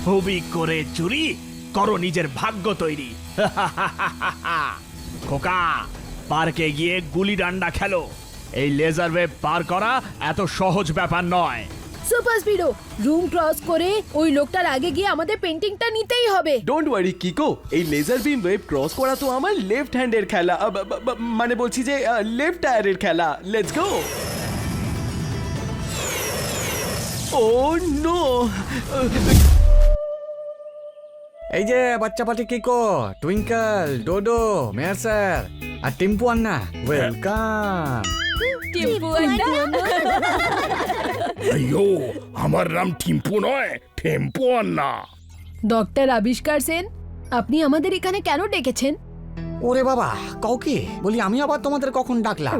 ছবি করে চুরি করো নিজের ভাগ্য তৈরি। খোকা, পার্কে গিয়ে গুলি ডান্ডা খেলো। এই লেজার ওয়েভ পার করা এত সহজ ব্যাপার নয়। সুপার স্পিডো, রুম ক্রস করে ওই লোকটার আগে গিয়ে আমাদের পেন্টিংটা নিতেই হবে। ডোন্ট ওয়ারি কিকো, এই লেজার বিম ওয়েভ ক্রস করা তো আমার লেফট হ্যান্ডের খেলা, মানে বলছি যে লেফট টায়ারের খেলা। Let's go. Oh no! এই যে বাচ্চা পাটি কিকো, টুইঙ্কল, ডোডো, মেয়ার স্যার আর টিম্পু আন্না, ওয়েলকাম। अयो আমার নাম টিম্পু নয়, টেম্পু আন্না। ডক্টর আবিষ্কার সেন, আপনি আমাদের এখানে কেন ডেকেছেন? ওরে বাবা, কাউকে বলি আমি আবার তোমাদের কখন ডাকলাম?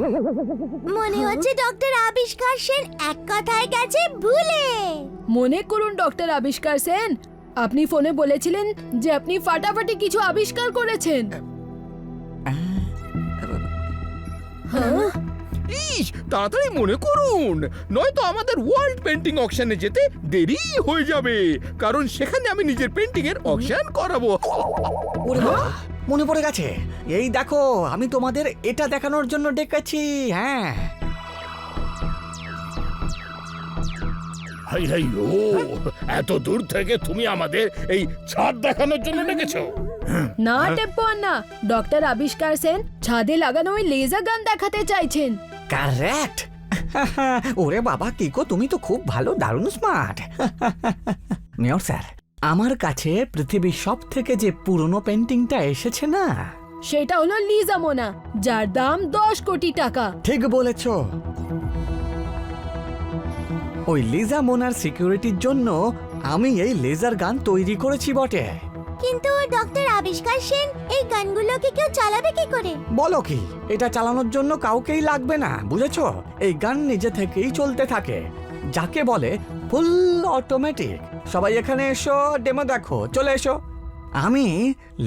মনে হচ্ছে ডক্টর আবিষ্কার সেন এক কথায় গেছে ভুলে। মনে করুন ডক্টর আবিষ্কার সেন, আপনি ফোনে বলেছিলেন যে আপনি ফাটাফাটি কিছু আবিষ্কার করেছেন। ইস, তাড়াতাড়ি মনে করুন, নয়তো আমাদের ওয়ার্ল্ড পেন্টিং অকশনে যেতে দেরি হয়ে যাবে, কারণ সেখানে আমি নিজের পেন্টিং এর অকশন করাবো। ওরে বাবা, মনে পড়ে গেছে। এই দেখো, আমি তোমাদের এটা দেখানোর জন্য ডেকেছি। হ্যাঁ, হাই হাই ও, এত দূর থেকে তুমি আমাদের এই ছাদ দেখানোর জন্য ডেকেছো? না টেম্পো আন্না, ডক্টর আবিষ্কার সেন ছাদে লাগানো ওই লেজার গান দেখাতে চাইছেন। কারেক্ট। ওরে বাবা কিকো, তুমি তো খুব ভালো, দারুণ স্মার্ট। মেয়র স্যার, আমার কাছে পৃথিবীর সব থেকে যে পুরনো পেন্টিংটা এসেছে না, সেটা হলো লিজা মোনা, যার দাম 10 কোটি টাকা। ঠিক বলেছ। ওই লিজা মোনার সিকিউরিটির জন্য আমি এই লেজার গান তৈরি করেছি বটে। কিন্তু ডক্টর আবিষ্কার সেন, এই গানগুলোকে কেউ চালাবে কি করে? বলো কি, এটা চালানোর জন্য কাউকেই লাগবে না, বুঝেছো? এই গান নিজে থেকেই চলতে থাকে, যাকে বলে ফুল অটোমেটিক। সবাই এখানে এসো, ডেমো দেখো, চলে এসো। আমি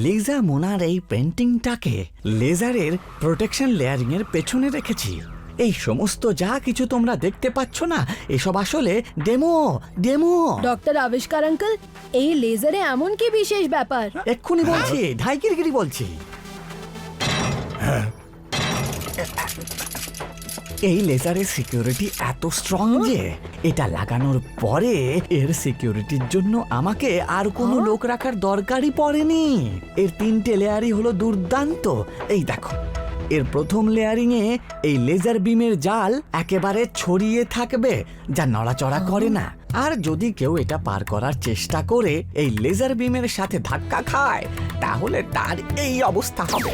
লিজা মোনার এই পেন্টিংটাকে লেজারের প্রোটেকশন লেয়ারিং এর পেছনে রেখেছি। এই সমস্ত যা কিছু তোমরা দেখতে পাচ্ছ না, এসব আসলে ডেমো। ডেমো ডক্টর আবিষ্কার আঙ্কেল, এই লেজারে এমন কি বিশেষ ব্যাপার? এক্ষুনি বলছি, ঢাইকিরগিরি বলছি। এই লেজারের সিকিউরিটি এত স্ট্রং যে এটা লাগানোর পরে এর সিকিউরিটির জন্য আমাকে আর কোনো লোক রাখার দরকারই পড়েনি। এর 3টে লেয়ারই হলো দুর্দান্ত। এই দেখো, এর প্রথম লেয়ারিং এ এই লেজার বিমের জাল একেবারে ছড়িয়ে থাকবে, যা নড়াচড়া করে না। আর যদি কেউ এটা পার করার চেষ্টা করে এই লেজার বিমের সাথে ধাক্কা খায়, তাহলে তার এই অবস্থা হবে।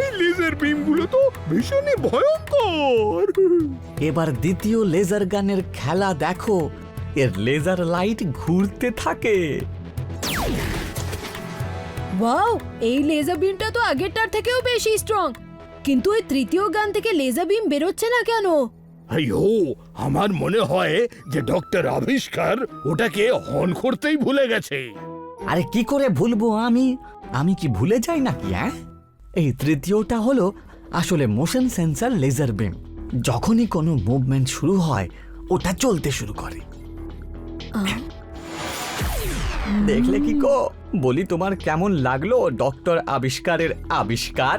এই লেজার বিম গুলো তো ভীষণই ভয়ঙ্কর। এবার দ্বিতীয় লেজার গানের খেলা দেখো। এর লেজার লাইট ঘুরতে থাকে। ওয়াও, এই লেজার বিমটা তো আগেরটার থেকেও বেশি স্ট্রং। কিন্তু এই তৃতীয় গান থেকে লেজার বিম বেরোচ্ছে না কেন? আইও, আমার মনে হয় যে ডক্টর আবিষ্কার ওটাকে অন করতেই ভুলে গেছে। আরে কি করে ভুলবো আমি কি ভুলে যাই নাকি? হ্যাঁ, এই তৃতীয়টা হলো আসলে মোশন সেন্সর লেজার বিম। যখনই কোনো মুভমেন্ট শুরু হয়, ওটা চলতে শুরু করে। দেখলে কি কো, বলি তোমার কেমন লাগলো ডক্টর আবিষ্কারের আবিষ্কার?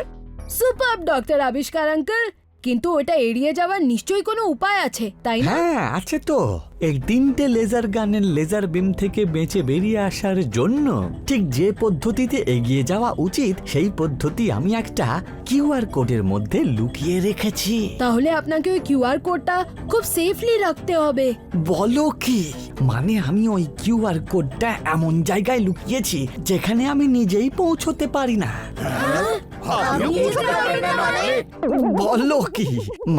সুপার ডক্টর আবিষ্কার আঙ্কেল, কিন্তু ওটা এড়িয়ে যাওয়ার নিশ্চয়ই কোনো উপায় আছে, তাই না? হ্যাঁ আছে তো। এই 3টে লেজার গানের লেজার বিম থেকে বেঁচে বেরিয়ে আসার জন্য ঠিক যে পদ্ধতিতে এগিয়ে যাওয়া উচিত, সেই পদ্ধতি আমি একটা কিউআর কোডের মধ্যে লুকিয়ে রেখেছি। তাহলে আপনাকে ওই কিউআর কোডটা খুব সেফলি রাখতে হবে। বলো কি? মানে আমি ওই কিউআর কোডটা এমন জায়গায় লুকিয়েছি যেখানে আমি নিজেই পৌঁছতে পারি না। বলো কি?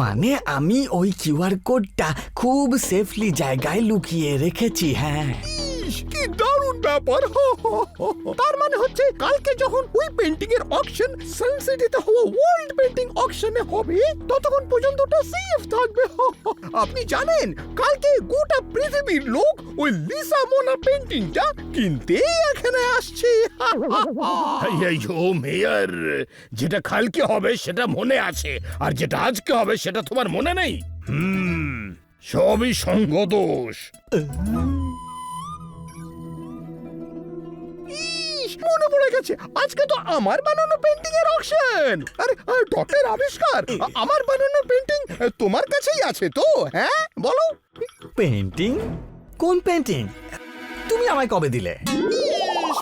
মানে আমি ওই কিউআর কোডটা খুব সেফলি জায়গায় লুকিয়ে রেখেছি। হ্যাঁ, ইস, কি দারুণ ব্যাপার। তার মানে হচ্ছে কালকে যখন ওই পেন্টিং এর অকশন সানসিটিতে হওয়া ওয়ার্ল্ড পেন্টিং অকশনে হবে, ততক্ষণ পর্যন্ত ওটা সেফ থাকবে। আপনি জানেন, কালকে গোটা পৃথিবীর লোক ওই লিসা মোনা পেন্টিংটা কিনতে এখানে আসছে। ও মেয়র, যেটা কালকে হবে সেটা মনে আছে, আর যেটা আজকে হবে সেটা তোমার মনে নেই। সবই সঙ্গ দোষ। মনে পড়ে গেছে, আজকে তো আমার বানানো পেন্টিং এর অকশন। আরে ডক্টর আবিষ্কার, আমার বানানো পেন্টিং তোমার কাছেই আছে তো? হ্যাঁ বলো। পেন্টিং? কোন পেন্টিং? তুমি আমায় কবে দিলে? ইস,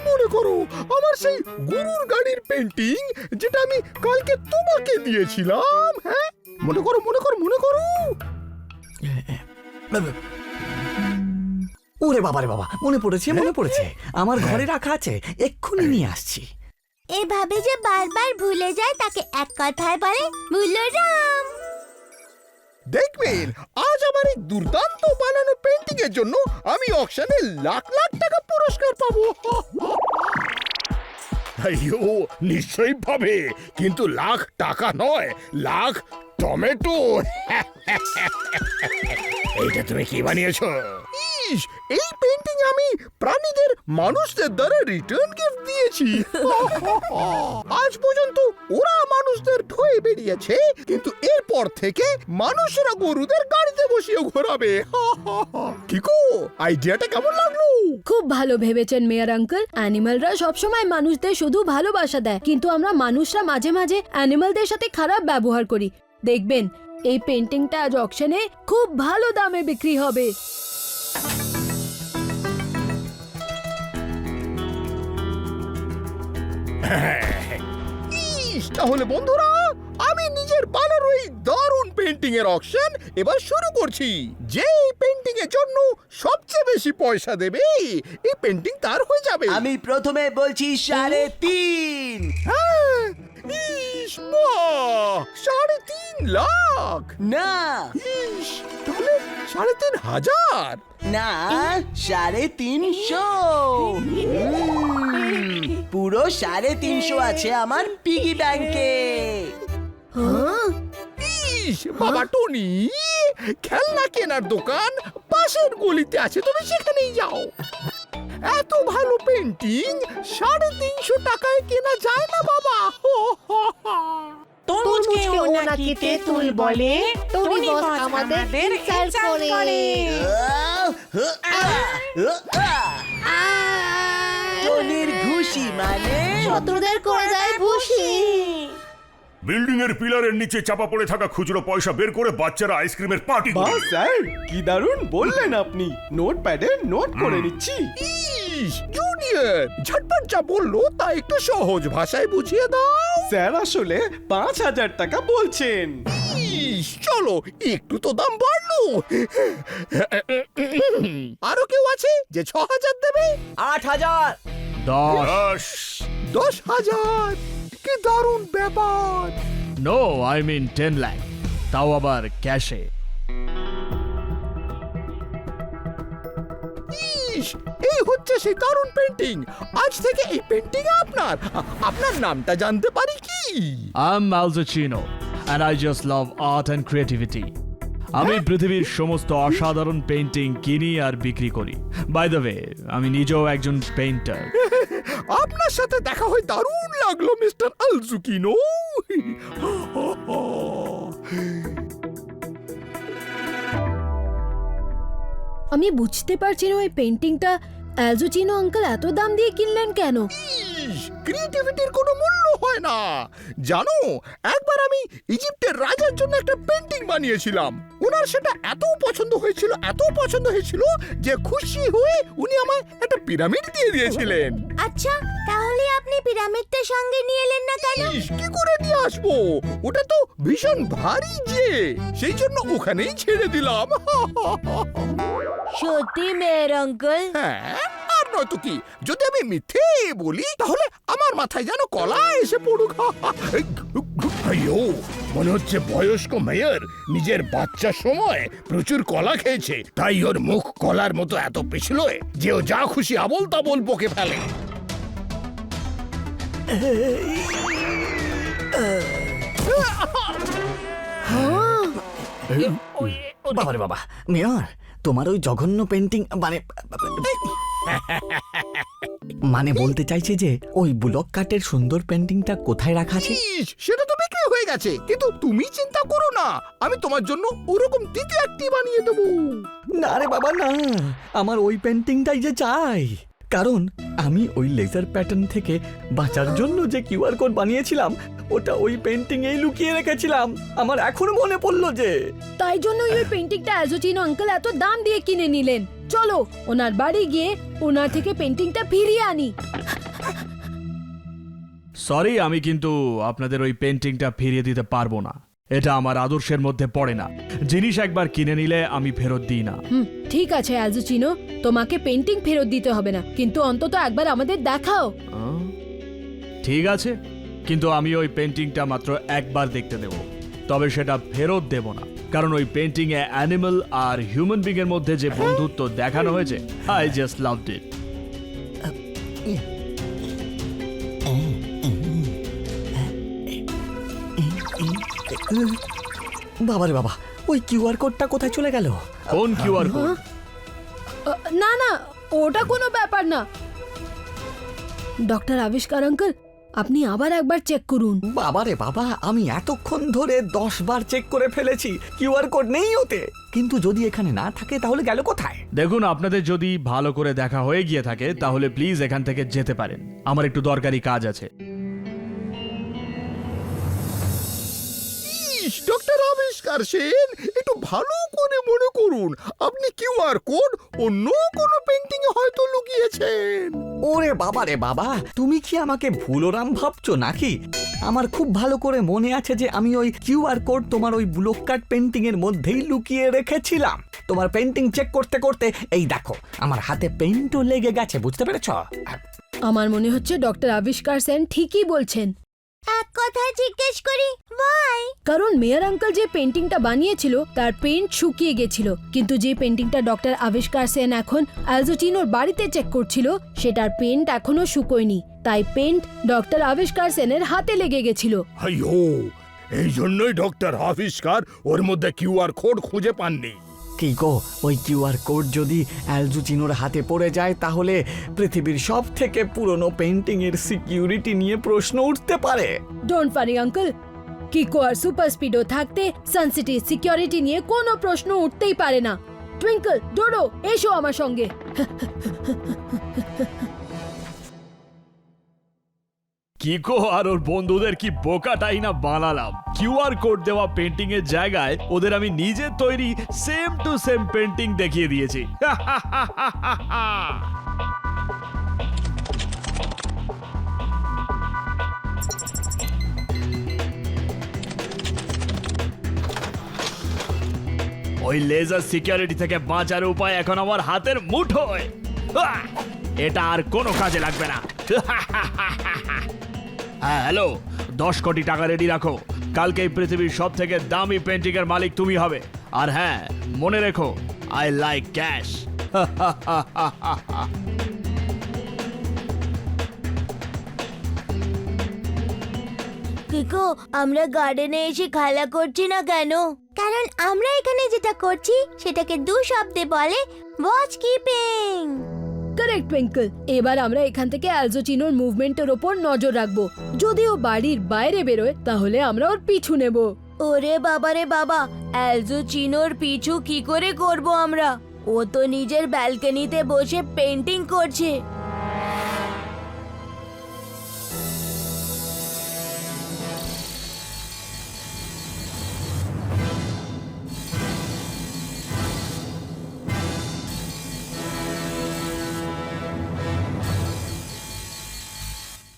মনে করো আমার সেই গুরুর গাড়ির পেন্টিং যেটা আমি কালকে তোমাকে দিয়েছিলাম। হ্যাঁ মনে করো মনে করো মনে করো। ওরে বাবা রে বাবা, মনে পড়েছে। আমার ঘরে রাখা আছে, এক্ষুনি নিয়ে আসছি। এভাবে যে বারবার ভুলে যায় তাকে এক কথায় বলে ভুলোরাম। দেখবেন আজ আমার এই দুর্দান্ত বানানো পেন্টিং এর জন্য আমি অকশনে লাখ লাখ টাকা পুরস্কার পাবো। আইয়ো নিশ্চয়ই পাবে, কিন্তু লাখ টাকা নয়, লাখ টমেটো। এইটা তুমি কি বানিয়েছো? ইস, এই পেন্টিং আমি প্রাণীদের মানুষদের দ্বারা রিটার্ন গিফট দিয়েছি। আজ পর্যন্ত ওরা মানুষদের ঠয়ে বেরিয়েছে, কিন্তু এরপর থেকে মানুষরা গরুদের গাড়িতে বসিয়ে ঘোরাবে। কি গো, আইডিয়াটা কেমন লাগলো? খুব ভালো ভেবেছেন মেয়ার আঙ্কেল। অ্যানিমালরা সবসময় মানুষদের শুধু ভালোবাসা দেয়, কিন্তু আমরা মানুষরা মাঝে মাঝে অ্যানিমালদের সাথে খারাপ ব্যবহার করি। দেখবেন এই পেন্টিংটা আজ অকশনে খুব ভালো দামে বিক্রি হবে। ইস, তাহলে বন্ধুরা আমি নিজের বানানো এই দারুণ পেন্টিং এর অকশন এবার শুরু করছি। যে পেন্টিং এর জন্য সবচেয়ে বেশি পয়সা দেবে এই পেন্টিং তার হয়ে যাবে। আমি প্রথমে বলছি 3.5। হ্যাঁ, ইস, বাহ, 3.5 লাখ। না ইস, তাহলে 3,500। না, 350। পুরো 350 আছে আমার পিগি ব্যাংকে। ইস, বাবা টনি, খেলনা কেনার দোকান পাশের গলিতে আছে, তুমি সেখানেই যাও। এত ভালো পেন্টিং 350 টাকায় কেনা যায় না বাবা। তরমুজকে ওনাকি তেঁতুল বলে, টনি বস আমাদের ইনসাল্ট করে। টনির ঘুষি মানে শত্রুদের করে দেয় ভুসি। বিল্ডিং এর পিলারের নিচে চাপা পড়ে থাকা খুচরো পয়সা বের করে বাচ্চারা আইসক্রিমের পার্টি বাহ করে। স্যার, কি দারুণ বললেন আপনি। নোটপ্যাডে নোট করে নিচ্ছি। ইস, জুনিয়র ঝটপট যা বললো তা একটু সহজ ভাষায় বুঝিয়ে দাও। স্যার আসলে 5,000 টাকা বলছেন। ইস, চলো একটু তো দাম বাড়লো। আরো কেউ আছে যে 6,000 দেবে? 8,000। 10। 10,000। কি দারুণ ব্যাপার। নো, আই মিন 10 লাখ, তাও আবার ক্যাশে। ইস, এই হচ্ছে সেই দারুণ পেন্টিং। আজ থেকে এই পেন্টিং আপনার। আপনার নামটা জানতে পারি কি? I'm Malzacino and I just love art and creativity. আমি পৃথিবীর সমস্ত অসাধারণ পেইন্টিং কিনি আর বিক্রি করি। বাই দ্য ওয়ে, আমি নিজেও একজন পেইন্টার। আপনার সাথে দেখা হয়ে দারুণ লাগলো মিস্টার আলজুকিনো। আমি বুঝতে পারছি না ওই পেন্টিংটা অ্যালজুচিনো আঙ্কেল এত দাম দিয়ে কিনলেন কেন। ক্রিয়েটিভিটির কোনো মূল্য হয় না জানো। একবার আমি ইজিপ্টের রাজার জন্য একটা পেন্টিং বানিয়েছিলাম। ওনার সেটা এত পছন্দ হয়েছিল যে খুশি হয়ে উনি আমায় একটা পিরামিড দিয়ে দিয়েছিলেন। আচ্ছা, তাহলে আপনি পিরামিডটা সঙ্গে নিয়ে এলেন না কেন? ইস, কি করে নিয়ে আসবো? ওটা তো ভীষণ ভারী যে, সেই জন্য ওখানেই ছেড়ে দিলাম। সত্যি মেয়ের আঙ্কেল? হ্যাঁ, আর নয়তো কি। যদি আমি মিথ্যে বলি তাহলে আমার মাথায় যেন কলা এসে পড়ুক। আইয়ো, মনে হচ্ছে বয়স্ক মেয়র নিজের বাচ্চার সময় প্রচুর কলা খেয়েছে, তাই ওর মুখ কলার মতো এত পিছলয় যে ও যা খুশি আবোল তাবোল বকে ফেলে। বাবা রে বাবা, মেয়র তোমার ওই জঘন্য পেন্টিং মানে বলতে চাইছে যে ওই ব্লক কাটের সুন্দর পেন্টিংটা কোথায় রাখা আছে? ইস, সেটা তো বিক্রি হয়ে গেছে, কিন্তু তুমি চিন্তা করো না, আমি তোমার জন্য ওরকম দ্বিতীয় একটি বানিয়ে দেবো। না রে বাবা না, আমার ওই পেন্টিংটাই যে চাই। কারণ আমি ওই লেজার প্যাটার্ন থেকে বাঁচার জন্য যে কিউআর কোড বানিয়েছিলাম ওটা ওই পেন্টিং এই লুকিয়ে রেখেছিলাম। আমার এখনো মনে পড়লো যে তাই জন্যই ওই পেন্টিংটা অ্যালজোচিনো আঙ্কেল এত দাম দিয়ে কিনে নিলেন। চলো ওনার বাড়ি গিয়ে ওনার থেকে পেন্টিংটা ফিরিয়ে আনি। সরি, আমি কিন্তু আপনাদের ওই পেন্টিংটা ফিরিয়ে দিতে পারবো না। এটা আমার আদর্শের মধ্যে পড়ে না। জিনিস একবার কিনে নিলে আমি ফেরত দিই না। ঠিক আছে অ্যালজোচিনো, তোমাকে পেন্টিং ফেরত দিতে হবে না, কিন্তু অন্তত একবার আমাদের দেখাও। ঠিক আছে, কিন্তু আমি ওই পেন্টিংটা মাত্র একবার দেখতে দেব, তবে সেটা ফেরত দেব না। কারণ ওই পেন্টিং এ অ্যানিমাল আর হিউম্যান বিং এর মধ্যে যে বন্ধুত্ব দেখানো হয়েছে, আই জাস্ট লাভড ইট। বাবারে বাবা, ওই কিউআর কোডটা কোথায় চলে গেল? কোন কিউআর কোড? না না, ওটা কোনো ব্যাপার না। ডক্টর আবিষ্কার আঙ্কেল, আপনি আবার একবার চেক করুন। বাবারে বাবা, আমি এতক্ষণ ধরে 10 বার চেক করে ফেলেছি, কিউআর কোড নেই ওতে। কিন্তু যদি এখানে না থাকে তাহলে গেল কোথায়? দেখুন, আপনাদের যদি ভালো করে দেখা হয়ে গিয়ে থাকে তাহলে প্লিজ এখান থেকে যেতে পারেন। আমার একটু দরকারি কাজ আছে। ডক্টর আবিষ্কার সেন, একটু ভালো করে মনে করুন, আপনি কিউআর কোড অন্য কোনো পেন্টিং এ হয়তো লুকিয়েছেন। ওরে বাবা রে বাবা, তুমি কি আমাকে ভুলোরাম ভাবছো নাকি? আমার খুব ভালো করে মনে আছে যে আমি ওই কিউআর কোড তোমার ওই ব্লক কাট পেন্টিং এর মধ্যেই লুকিয়ে রেখেছিলাম। তোমার পেন্টিং চেক করতে করতে এই দেখো আমার হাতে পেইন্টও লেগে গেছে, বুঝতে পেরেছ? আমার মনে হচ্ছে ডক্টর আবিষ্কার সেন ঠিকই বলছেন। এক কথা জিজ্ঞেস করি, ভাই কারণ মেয়র আঙ্কেল যে পেন্টিংটা বানিয়েছিল তার পেইন্ট শুকিয়ে গেছিল, কিন্তু যে পেন্টিংটা ডক্টর আবিষ্কার সেন এখন অ্যালজোচিনোর বাড়িতে চেক করছিল সেটার পেইন্ট এখনো শুকোয়নি, তাই পেইন্ট ডক্টর আবিষ্কার সেনের হাতে লেগে গেছিল। আইও, এই জন্যই ডক্টর আবিষ্কার ওর মধ্যে কিউআর কোড খুঁজে পাননি। কি গো, ওই কিউআর কোড যদি অ্যালজোচিনোর হাতে পড়ে যায় তাহলে পৃথিবীর সব থেকে পুরনো পেন্টিং এর সিকিউরিটি নিয়ে প্রশ্ন উঠতে পারে। ডোন্ট ওয়ারি আঙ্কেল, কিকো আর সুপার স্পিডও থাকতে সানসিটির সিকিউরিটি নিয়ে কোনো প্রশ্ন উঠতেই পারে না। টুইঙ্কল, ডোডো, এসো আমার সঙ্গে। কিকো আর ওর বন্ধুদের কি বোকাটাই না বানালাম। কিউআর কোড দেওয়া পেন্টিং এর জায়গায় ওদের আমি নিজে তৈরি সেম টু সেম পেন্টিং দেখিয়ে দিয়েছি। ওই লেজার সিকিউরিটি থেকে বাঁচার উপায় এখন আমার হাতের মুঠোয়। এটা আর কোনো কাজে লাগবে না। হ্যাঁ, হ্যালো, 10 কোটি টাকা রেডি রাখো। কালকে এই পৃথিবীর সব থেকে দামি পেন্টিং এর মালিক তুমি হবে। আর হ্যাঁ, মনে রেখো, আই লাইক ক্যাশ। কিকো, আমরা গার্ডেনে এসে খেলা করছি না কেন? কারণ আমরা এখানে যেটা করছি সেটাকে 2 শব্দে বলে ওয়াচ কিপিং। কারেক্ট টুইঙ্কল, এবার আমরা এখান থেকে অ্যালজোচিনোর মুভমেন্টের ওপর নজর রাখবো। যদি ও বাড়ির বাইরে বেরোয় তাহলে আমরা ওর পিছু নেব। ওরে বাবা রে বাবা, অ্যালজোচিনোর পিছু কি করে করব আমরা? ও তো নিজের ব্যালকনিতে বসে পেন্টিং করছে।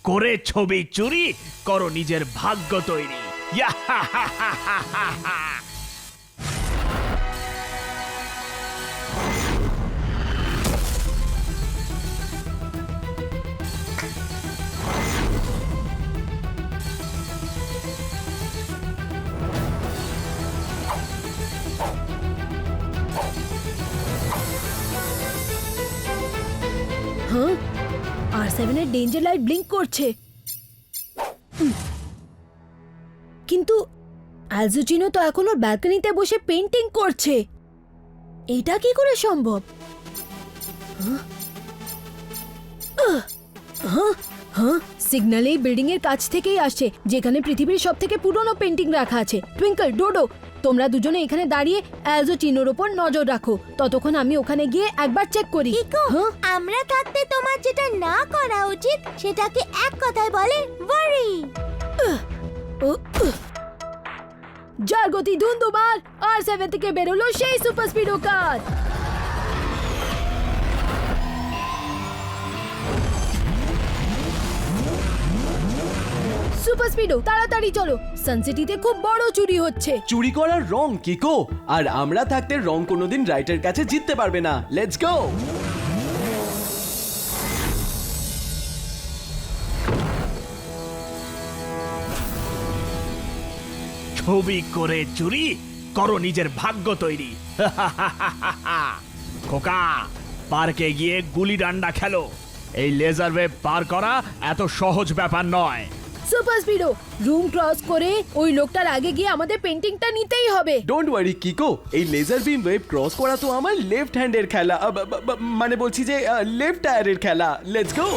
করে ছবি চুরি করো, নিজের ভাগ্য তৈরি। হ্যাঁ, R7 এর ডেঞ্জার লাইট ব্লিঙ্ক করছে, কিন্তু অ্যালজোচিনো তো এখন ওর ব্যালকনিতে বসে পেন্টিং করছে। এটা কি করে সম্ভব? হ্যাঁ, সিগন্যাল এই বিল্ডিং এর কাছ থেকেই আসছে, যেখানে পৃথিবীর সব থেকে পুরনো পেন্টিং রাখা আছে। টুইঙ্কল, ডোডো, তোমরা দুজনে এখানে দাঁড়িয়ে অ্যালজো চিনোর ওপর নজর রাখো, ততক্ষণ আমি ওখানে গিয়ে একবার চেক করি। কিকো, হ্যাঁ? আমরা থাকতে তোমার যেটা না করা উচিত সেটাকে এক কথায় বলে ওয়ারি। যার গতি ধুন্ধুমার, R7 থেকে বেরোলো সেই সুপার স্পিডো কার। সুপার স্পিডো, তাড়াতাড়ি চলো, সানসিটিতে খুব বড় চুরি হচ্ছে। চুরি করার রং কিকো, আর আমরা থাকতে রং কোনোদিন রাইটের কাছে জিততে পারবে না। Let's go. ছবি করে চুরি করো নিজের ভাগ্য তৈরি। খোকা, পার্কে গিয়ে গুলি ডান্ডা খেলো। এই লেজার ওয়েভ পার করা এত সহজ ব্যাপার নয়। সুপার স্পিডো, রুম ক্রস করে ওই লোকটার আগে গিয়ে আমাদের পেন্টিংটা নিতেই হবে। ডোন্ট ওয়ারি কিকো, এই লেজার বিম ওয়েভ ক্রস করা তো আমার লেফট হ্যান্ডের খেলা, মানে বলছি যে লেফট টায়ারের খেলা। Let's go.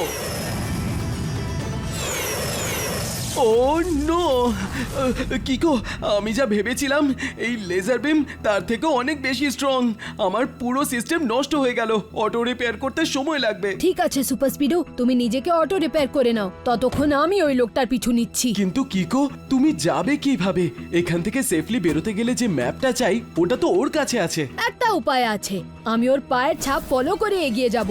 ও নো কিকো, আমি যা ভেবেছিলাম এই লেজার বিম তার থেকে অনেক বেশি স্ট্রং। আমার পুরো সিস্টেম নষ্ট হয়ে গেল। অটো রিপেয়ার করতে সময় লাগবে। ঠিক আছে সুপার স্পিডো, তুমি নিজেকে অটো রিপেয়ার করে নাও, ততক্ষণ আমি ওই লোকটার পিছু নিচ্ছি। কিন্তু কিকো, তুমি যাবে কিভাবে? এখান থেকে সেফলি বেরোতে গেলে যে ম্যাপটা চাই ওটা তো ওর কাছে আছে। একটা উপায় আছে, আমি ওর পায়ের ছাপ ফলো করে এগিয়ে যাব।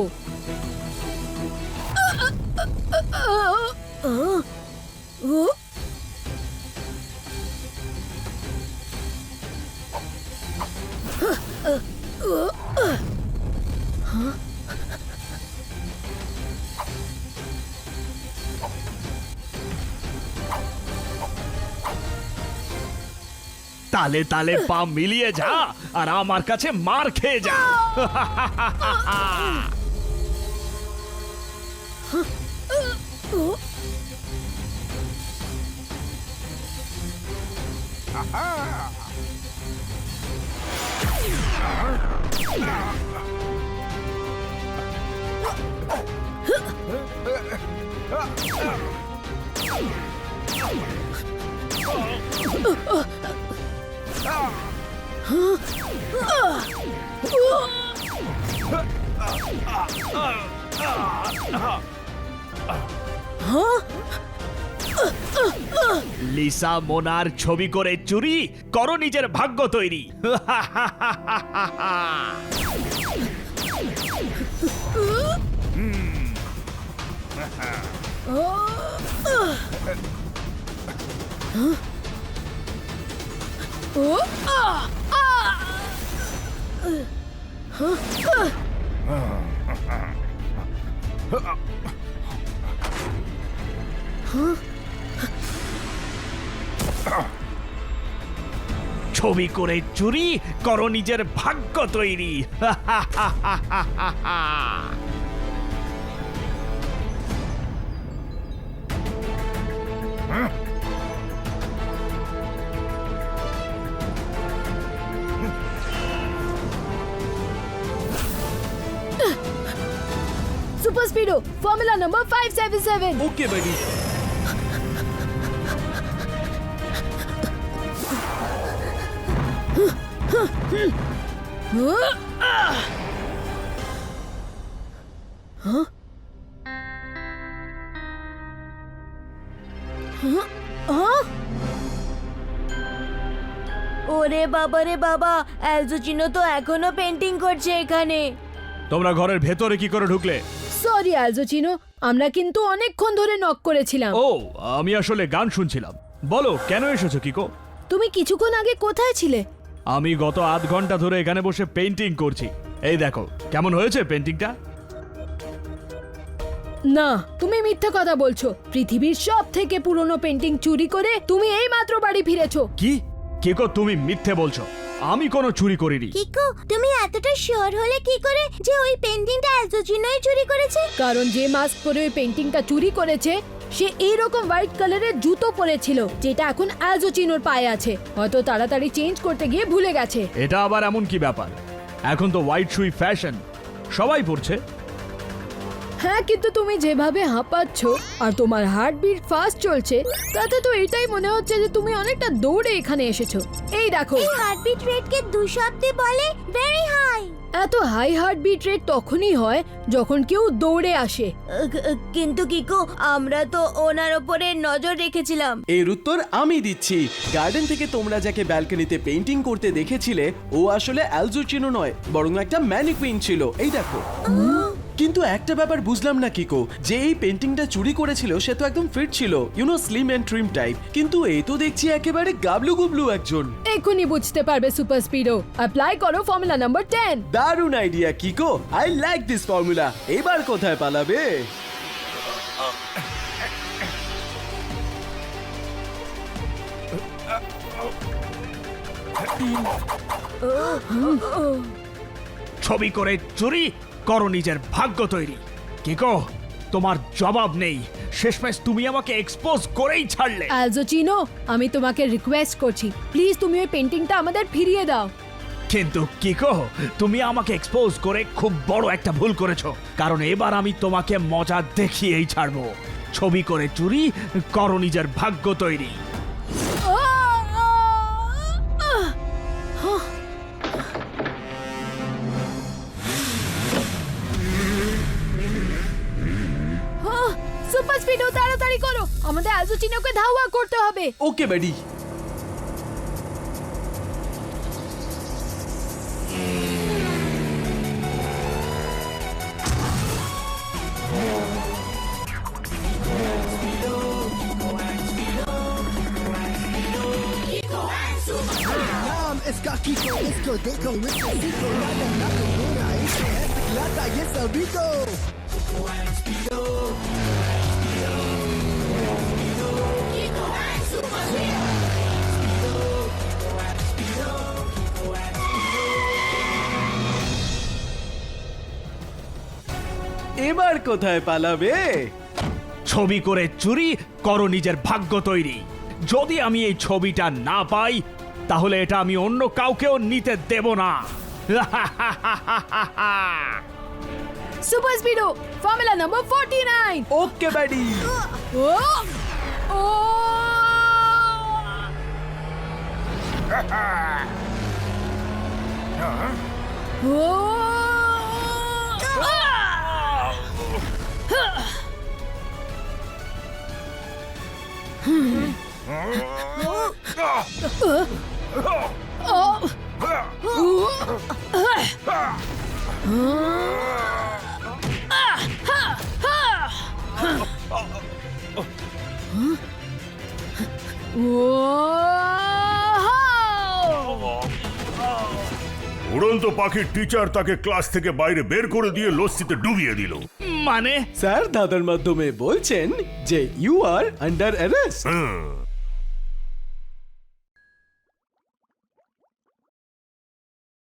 তালে তালে পা মিলিয়ে যা আর আমার কাছে মার খেয়ে যা। লিসা মোনার ছবি করে চুরি করো নিজের ভাগ্য তৈরি। ছবি করে চুরি করো নিজের ভাগ্য তৈরি। Super Speedo, formula number 577। ওকে বাডি। ওরে বাবা রে বাবা, অ্যালজোচিনো তো এখনো পেন্টিং করছে এখানে। তোমরা ঘরের ভেতরে কি করে ঢুকলে? সরি অ্যালজোচিনো, আমরা কিন্তু অনেকক্ষণ ধরে নক করেছিলাম। ও, আমি আসলে গান শুনছিলাম। বলো কেন এসেছো কিকো? তুমি কিছুক্ষণ আগে কোথায় ছিলে? আমি গত আধ ঘন্টা ধরে এখানে বসে পেইন্টিং করছি। এই দেখো কেমন হয়েছে পেইন্টিংটা। না, তুমি মিথ্যা কথা বলছো। পৃথিবীর সব থেকে পুরনো পেন্টিং চুরি করে তুমি এই মাত্র বাড়ি ফিরেছো। কি কিকো, তুমি মিথ্যে বলছো। আমি কোনো চুরি করিনি। কিকো, তুমি এতটা শিওর হলে কি করে যে ওই পেন্টিংটা অ্যালজোচিনোই চুরি করেছে? কারণ যে মাস্ক পরে ওই পেন্টিংটা চুরি করেছে সে এইরকম হোয়াইট কালারের জুতো পরেছিল, যেটা এখন অ্যালজোচিনোর পায়ে আছে। হয়তো তাড়াতাড়ি চেঞ্জ করতে গিয়ে ভুলে গেছে। এটা আবার এমন কি ব্যাপার? এখন তো হোয়াইট শুই ফ্যাশন, সবাই পরছে। হ্যাঁ, কিন্তু তুমি যেভাবে হাঁপাচ্ছ আর তোমার হার্টবিট ফাস্ট চলছে, তাতে তো এটাই মনে হচ্ছে যে তুমি অনেকটা দৌড়ে এখানে এসেছো। এই দেখো, এই হার্টবিট রেটকে 2 শব্দে বলে ভেরি হাই। এত হাই হার্টবিট রেট তখনই হয় যখন কেউ দৌড়ে আসে। কিন্তু কিকো, আমরা তো ওনার উপরে নজর রেখেছিলাম। এর উত্তর আমি দিচ্ছি। গার্ডেন থেকে তোমরা যাকে ব্যালকনিতে পেন্টিং করতে দেখেছিলে, ও আসলে অ্যালজুচিনো নয়, বরং একটা ম্যানিকুইন ছিল। এই দেখো। কিন্তু একটা ব্যাপার বুঝলাম না কিকো, যে এই পেন্টিংটা চুরি করেছিল সে তো একদম ফিট ছিল, স্লিম এন্ড ট্রিম টাইপ, কিন্তু এই তো দেখছি একেবারে গাবলু গুবলু একজন। এক্ষুনি বুঝতে পারবে সুপার স্পিডো। অ্যাপ্লাই করো ফর্মুলা নাম্বার 10। দারুণ idea Kiko, I like this formula. এবার কোথায় পালাবে? ছবি করে চুরি করো নিজের ভাগ্য তৈরি। কিকো, তোমার জবাব নেই। শেষমেশ তুমি আমাকে এক্সপোজ করেই ছাড়লে। অ্যালজোচিনো, আমি তোমাকে রিকোয়েস্ট করছি, প্লিজ তুমি ওই পেন্টিংটা আমাদের ফিরিয়ে দাও। কিন্তু কিকো, তুমি আমাকে এক্সপোজ করে খুব বড় একটা ভুল করেছো, কারণ এবার আমি তোমাকে মজা দেখিয়েই ছাড়বো। ছবি করে চুরি করো নিজের ভাগ্য তৈরি। সুপার স্পিডো, তাড়াতাড়ি করো, আমাদের অ্যালজোচিনোকে ধাওয়া করতে হবে। ওকে বাডি। इसका कीको इसको देखो इसको सीखो लाला लाला गोरा इसे है सिखलाता ये सभी को এবার কোথায় পালাবে? ছবি করে চুরি করো নিজের ভাগ্য তৈরি। যদি আমি এই ছবিটা না পাই, তাহলে এটা আমি অন্য কাউকেও নিতে দেব না। Super Speedo, formula number 49। ওকে বাডি। ও ও উড়ন্ত পাখির টিচার তাকে ক্লাস থেকে বাইরে বের করে দিয়ে লস্যিতে ডুবিয়ে দিল। মানে স্যার দাদার মাধ্যমে বলছেন যে you are under arrest. Hmm.